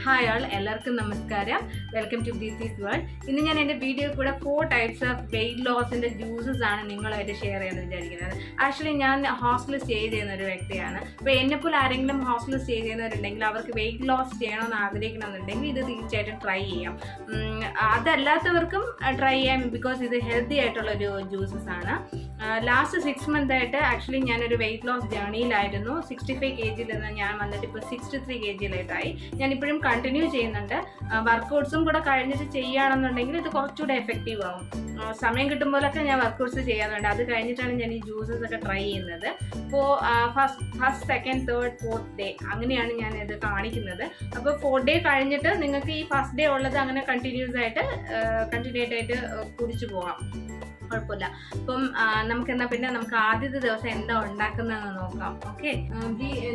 Hi all, എല്ലാവർക്കും നമസ്കാരം. Welcome to diseases world. ഇന്ന് ഞാൻ എൻ്റെ വീഡിയോ കൂടെ 4 ടൈപ്സ് ഓഫ് വെയിറ്റ് ലോസിൻ്റെ ജ്യൂസസ് ആണ് നിങ്ങളായിട്ട് ഷെയർ ചെയ്യാമെന്ന് വിചാരിക്കുന്നത്. ആക്ച്വലി ഞാൻ ഹോസ്റ്റലിൽ സ്റ്റേ ചെയ്യുന്ന ഒരു വ്യക്തിയാണ്. അപ്പോൾ എന്നെപ്പോലെ ആരെങ്കിലും ഹോസ്റ്റലിൽ സ്റ്റേ ചെയ്യുന്നവരുണ്ടെങ്കിൽ അവർക്ക് വെയിറ്റ് ലോസ് ചെയ്യണമെന്ന് ആഗ്രഹിക്കണമെന്നുണ്ടെങ്കിൽ ഇത് തീർച്ചയായിട്ടും ട്രൈ ചെയ്യാം. അതല്ലാത്തവർക്കും ട്രൈ ചെയ്യാം, ബിക്കോസ് ഇത് ഹെൽത്തി ആയിട്ടുള്ളൊരു ജ്യൂസസ് ആണ്. ലാസ്റ്റ് 6 month ആയിട്ട് ആക്ച്വലി ഞാനൊരു വെയിറ്റ് ലോസ് ജേണിയിലായിരുന്നു. 65 kg നിന്ന് ഞാൻ വന്നിട്ട് ഇപ്പോൾ 63 kg ഞാനിപ്പോഴും കണ്ടിന്യൂ ചെയ്യുന്നുണ്ട്. വർക്കൗട്ട്സും കൂടെ കഴിഞ്ഞിട്ട് ചെയ്യുകയാണെന്നുണ്ടെങ്കിൽ ഇത് കുറച്ചുകൂടെ എഫക്റ്റീവ് ആവും. സമയം കിട്ടുമ്പോഴൊക്കെ ഞാൻ വർക്കൗട്ട്സ് ചെയ്യാറുണ്ട്. അത് കഴിഞ്ഞിട്ടാണ് ഞാൻ ഈ ജ്യൂസസ് ഒക്കെ ട്രൈ ചെയ്യുന്നത്. ഇപ്പോൾ first second third fourth day അങ്ങനെയാണ് ഞാൻ ഇത് കാണിക്കുന്നത്. അപ്പോൾ 4th day കഴിഞ്ഞിട്ട് നിങ്ങൾക്ക് ഈ ഫസ്റ്റ് ഡേ ഉള്ളത് അങ്ങനെ കണ്ടിന്യൂസ് ആയിട്ട് കുടിച്ചു പോകാം, കുഴപ്പമില്ല. അപ്പം നമുക്ക് ആദ്യത്തെ ദിവസം എന്താ ഉണ്ടാക്കുന്നതെന്ന് നോക്കാം. ഓക്കെ,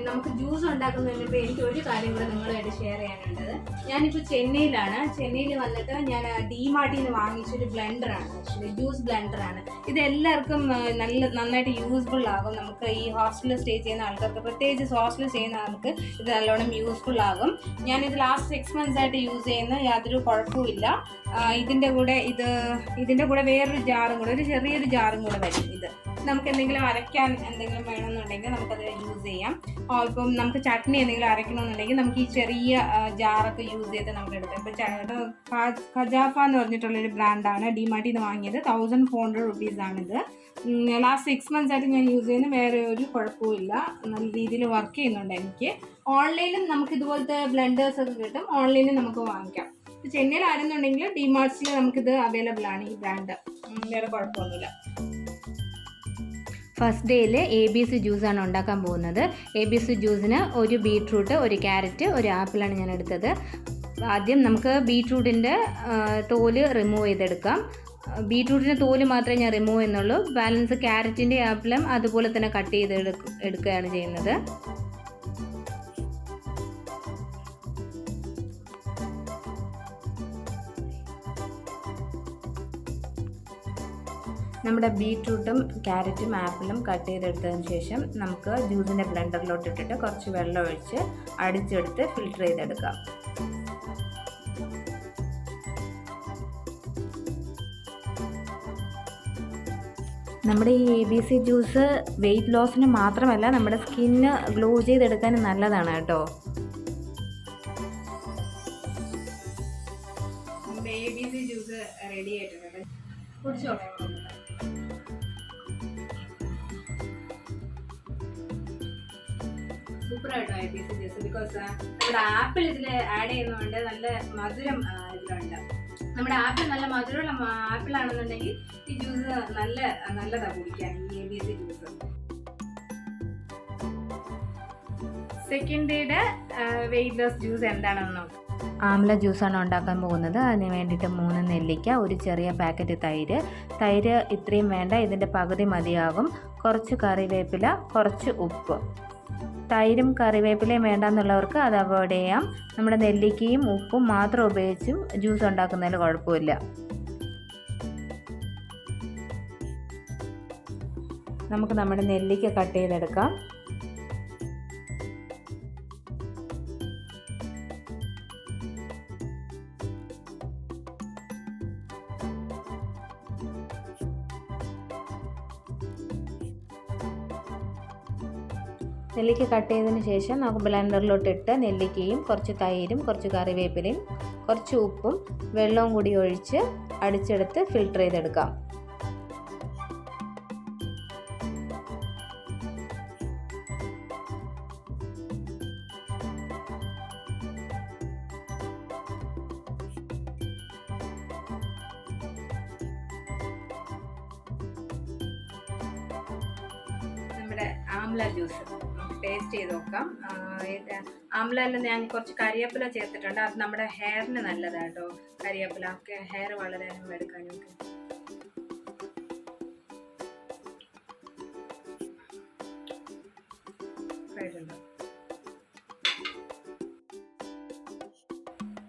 നമുക്ക് ജ്യൂസ് ഉണ്ടാക്കുന്നതിന് എനിക്ക് ഒരു കാര്യം കൂടെ നിങ്ങളുമായിട്ട് ഷെയർ ചെയ്യാനുള്ളത്. ഞാനിപ്പോൾ ചെന്നൈയിൽ വന്നിട്ട് ഞാൻ ഡിമാർട്ടിന്ന് വാങ്ങിച്ചൊരു ബ്ലെൻഡറാണ്, ആക്ച്വലി ജ്യൂസ് ബ്ലെൻഡറാണ്. ഇത് എല്ലാവർക്കും നന്നായിട്ട് യൂസ്ഫുൾ ആകും. നമുക്ക് ഈ ഹോസ്റ്റലിൽ സ്റ്റേ ചെയ്യുന്ന ആൾക്കാർക്ക്, പ്രത്യേകിച്ച് ഹോസ്റ്റലിൽ ചെയ്യുന്ന ആൾക്ക് ഇത് നല്ലോണം യൂസ്ഫുൾ ആകും. ഞാനിത് ലാസ്റ്റ് 6 months ആയിട്ട് യൂസ് ചെയ്യുന്ന യാതൊരു കുഴപ്പമില്ല. ഇതിൻ്റെ കൂടെ വേറൊരു ജാറും കൂടെ, ഒരു ചെറിയൊരു ജാറും കൂടെ വരും. ഇത് നമുക്ക് എന്തെങ്കിലും അരയ്ക്കാൻ എന്തെങ്കിലും വേണമെന്നുണ്ടെങ്കിൽ നമുക്കത് യൂസ് ചെയ്യാം. ഇപ്പം നമുക്ക് ചട്നി എന്തെങ്കിലും അരയ്ക്കണമെന്നുണ്ടെങ്കിൽ നമുക്ക് ഈ ചെറിയ ജാറൊക്കെ യൂസ് ചെയ്ത് നമുക്ക് എടുക്കാം. ഇപ്പോൾ ഖജാഫ എന്ന് പറഞ്ഞിട്ടുള്ളൊരു ബ്രാൻഡാണ്, ഡിമാർട്ടിന്ന് വാങ്ങിയത്. 1400 rupees ആണിത്. ലാസ്റ്റ് 6 months ആയിട്ട് ഞാൻ യൂസ് ചെയ്യുന്ന, വേറെ ഒരു കുഴപ്പമില്ല, നല്ല രീതിയിൽ വർക്ക് ചെയ്യുന്നുണ്ട്. എനിക്ക് ഓൺലൈനിലും നമുക്ക് ഇതുപോലത്തെ ബ്ലെൻഡേഴ്സ് ഒക്കെ കിട്ടും, ഓൺലൈനിൽ നമുക്ക് വാങ്ങിക്കാം. ചെന്നൈയിലായിരുന്നുണ്ടെങ്കിൽ ഡിമാർട്ട്സിൽ നമുക്കിത് അവൈലബിൾ ആണ്, ഈ ബ്രാൻഡ്. വേറെ കുഴപ്പമൊന്നുമില്ല. ഫസ്റ്റ് ഡേയിൽ ABC ജ്യൂസാണ് ഉണ്ടാക്കാൻ പോകുന്നത്. ABC ജ്യൂസിന് ഒരു ബീട്രൂട്ട്, ഒരു ക്യാരറ്റ്, ഒരു ആപ്പിളാണ് ഞാൻ എടുത്തത്. ആദ്യം നമുക്ക് ബീട്രൂട്ടിൻ്റെ തോല് റിമൂവ് ചെയ്തെടുക്കാം. ബീട്രൂട്ടിൻ്റെ തോല് മാത്രമേ ഞാൻ റിമൂവ് ചെയ്യുന്നുള്ളൂ. ബാലൻസ് ക്യാരറ്റിൻ്റെ ആപ്പിളും അതുപോലെ തന്നെ കട്ട് ചെയ്ത് എടുക്കുകയാണ് ചെയ്യുന്നത്. നമ്മുടെ ബീട്രൂട്ടും ക്യാരറ്റും ആപ്പിളും കട്ട് ചെയ്തെടുത്തതിന് ശേഷം നമുക്ക് ജ്യൂസിൻ്റെ ബ്ലെൻഡറിലോട്ട് ഇട്ടിട്ട് കുറച്ച് വെള്ളം ഒഴിച്ച് അടിച്ചെടുത്ത് ഫിൽറ്റർ ചെയ്തെടുക്കാം. നമ്മുടെ ഈ ABC ജ്യൂസ് വെയിറ്റ് ലോസിന് മാത്രമല്ല, നമ്മുടെ സ്കിന്ന് ഗ്ലോ ചെയ്തെടുക്കാൻ നല്ലതാണ് കേട്ടോ. നമ്മുടെ ABC ജ്യൂസ് റെഡി ആയിട്ടുണ്ട്, കുടിച്ചോ. സൂപ്പറായിട്ടോ ABC ജ്യൂസ്, ബിക്കോസ് നമ്മുടെ ആപ്പിൾ ഇതിൽ ആഡ് ചെയ്യുന്നതുകൊണ്ട് നല്ല മധുരം ഇതിലുണ്ട്. നമ്മുടെ ആപ്പിൾ നല്ല മധുരമുള്ള ആപ്പിൾ ആണെന്നുണ്ടെങ്കിൽ ഈ ജ്യൂസ് നല്ലതാണ് കുടിക്കാൻ, ഈ ABC ജ്യൂസ്. സെക്കൻഡ് ഡേയുടെ വെയിറ്റ് ലോസ് ജ്യൂസ് എന്താണെന്ന് നോക്കാം. ആംല ജ്യൂസാണ് ഉണ്ടാക്കാൻ പോകുന്നത്. അതിന് വേണ്ടിയിട്ട് 3 നെല്ലിക്ക, ഒരു ചെറിയ പാക്കറ്റ് തൈര് ഇത്രയും വേണ്ട, ഇതിൻ്റെ പകുതി മതിയാകും. കുറച്ച് കറിവേപ്പില, കുറച്ച് ഉപ്പ്. തൈരും കറിവേപ്പിലയും വേണ്ടെന്നുള്ളവർക്ക് അത് അവോയ്ഡ് ചെയ്യാം. നമ്മുടെ നെല്ലിക്കയും ഉപ്പും മാത്രം ഉപയോഗിച്ചും ജ്യൂസ് ഉണ്ടാക്കുന്നതിൽ കുഴപ്പമില്ല. നമുക്ക് നമ്മുടെ നെല്ലിക്ക കട്ട് ചെയ്തെടുക്കാം. നെല്ലിക്ക കട്ട് ചെയ്തതിന് ശേഷം നമുക്ക് ബ്ലെൻഡറിലോട്ടിട്ട് നെല്ലിക്കയും കുറച്ച് തൈരും കുറച്ച് കറിവേപ്പിലയും കുറച്ച് ഉപ്പും വെള്ളവും കൂടി ഒഴിച്ച് അടിച്ചെടുത്ത് ഫിൽറ്റർ ചെയ്തെടുക്കാം. നമ്മുടെ ആംല ജ്യൂസ് ടേസ്റ്റ് ചെയ്ത് നോക്കാം. ആംലയിൽ ഞാൻ കുറച്ച് കരിവേപ്പില ചേർത്തിട്ടുണ്ട്. അത് നമ്മുടെ ഹെയറിന് നല്ലതാണ് കേട്ടോ. കരിവേപ്പില ഒക്കെ ഹെയർ വളരാനും എടുക്കാനും ഒക്കെ.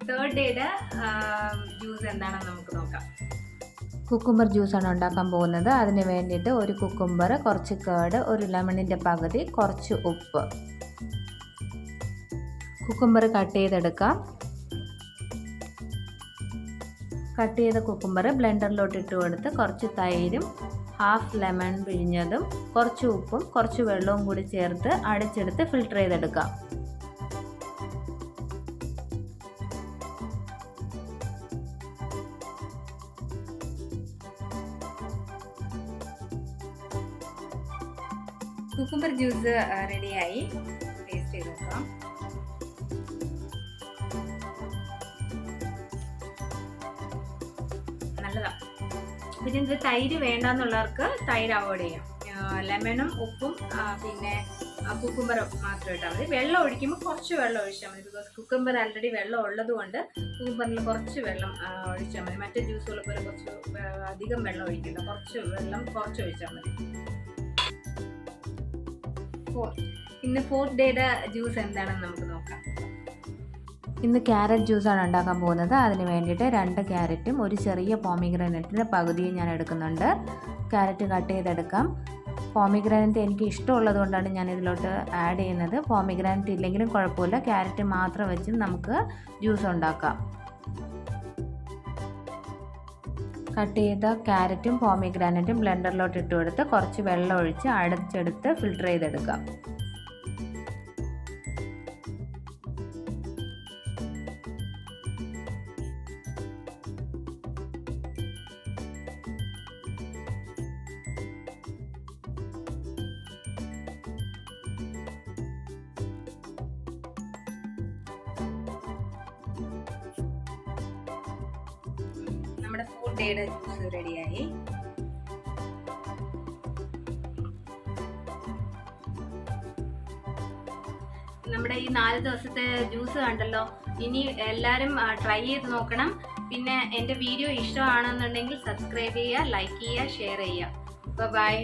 തേർഡ് ഡേയുടെ ജ്യൂസ് എന്താണെന്ന് നമുക്ക് നോക്കാം. കുക്കുംബർ ജ്യൂസാണ് ഉണ്ടാക്കാൻ പോകുന്നത്. അതിന് വേണ്ടിയിട്ട് ഒരു കുക്കുംബർ, കുറച്ച് കേട്, ഒരു ലെമണിൻ്റെ പകുതി, കുറച്ച് ഉപ്പ്. കുക്കുംബർ കട്ട് ചെയ്തെടുക്കാം. കട്ട് ചെയ്ത കുക്കുംബർ ബ്ലെൻഡറിലോട്ട് ഇട്ട് കൊടുത്ത് കുറച്ച് തൈരും ഹാഫ് ലെമൺ പിഴിഞ്ഞതും കുറച്ച് ഉപ്പും കുറച്ച് വെള്ളവും കൂടി ചേർത്ത് അടിച്ചെടുത്ത് ഫിൽട്ടർ ചെയ്തെടുക്കാം. കുക്കുംബർ ജ്യൂസ് റെഡിയായി. ടേസ്റ്റ് ചെയ്ത് നോക്കാം. നല്ലതാണ്. പിന്നെ ഇത് തൈര് വേണ്ടെന്നുള്ളവർക്ക് തൈര് അവോയ്ഡ് ചെയ്യാം. ലെമണും ഉപ്പും പിന്നെ കുക്കുംബറും മാത്രം ഇട്ടാൽ മതി. വെള്ളം ഒഴിക്കുമ്പോൾ കുറച്ച് വെള്ളം ഒഴിച്ചാൽ മതി. ബിക്കോസ് കുക്കുംബർ ആൾറെഡി വെള്ളം ഉള്ളത് കൊണ്ട് കുക്കുംബറിൽ കുറച്ച് വെള്ളം ഒഴിച്ചാൽ മതി. മറ്റേ ജ്യൂസുകൾ പോലെ കുറച്ച് അധികം വെള്ളം ഒഴിക്കണ്ട, കുറച്ച് വെള്ളം കുറച്ച് ഒഴിച്ചാൽ മതി. ഇന്ന് 4th ഡേയുടെ ജ്യൂസ് എന്താണെന്ന് നമുക്ക് നോക്കാം. ഇന്ന് ക്യാരറ്റ് ജ്യൂസാണ് ഉണ്ടാക്കാൻ പോകുന്നത്. അതിന് വേണ്ടിയിട്ട് 2 ക്യാരറ്റും ഒരു ചെറിയ പോമിഗ്രാനൈറ്റിൻ്റെ പകുതിയും ഞാൻ എടുക്കുന്നുണ്ട്. ക്യാരറ്റ് കട്ട് ചെയ്തെടുക്കാം. പോമിഗ്രാനൈറ്റ് എനിക്ക് ഇഷ്ടമുള്ളത് കൊണ്ടാണ് ഞാൻ ഇതിലോട്ട് ആഡ് ചെയ്യുന്നത്. പോമിഗ്രാനൈറ്റ് ഇല്ലെങ്കിലും കുഴപ്പമില്ല, ക്യാരറ്റ് മാത്രം വെച്ചും നമുക്ക് ജ്യൂസ് ഉണ്ടാക്കാം. കട്ട് ചെയ്ത ക്യാരറ്റും പോമിഗ്രാനൈറ്റും ബ്ലെൻഡറിലോട്ട് ഇട്ട് കൊടുത്ത് കുറച്ച് വെള്ളം ഒഴിച്ച് അടച്ചെടുത്ത് ഫിൽട്ടർ ചെയ്തെടുക്കാം. നമ്മുടെ 4th ഡേയുടെ ജ്യൂസ് റെഡിയായി. നമ്മുടെ ഈ 4 ദിവസത്തെ ജ്യൂസ് കണ്ടല്ലോ. ഇനി എല്ലാവരും ട്രൈ ചെയ്ത് നോക്കണം. പിന്നെ എൻ്റെ വീഡിയോ ഇഷ്ടമാണെന്നുണ്ടെങ്കിൽ സബ്സ്ക്രൈബ് ചെയ്യുക, ലൈക്ക് ചെയ്യുക, ഷെയർ ചെയ്യുക. ബൈ.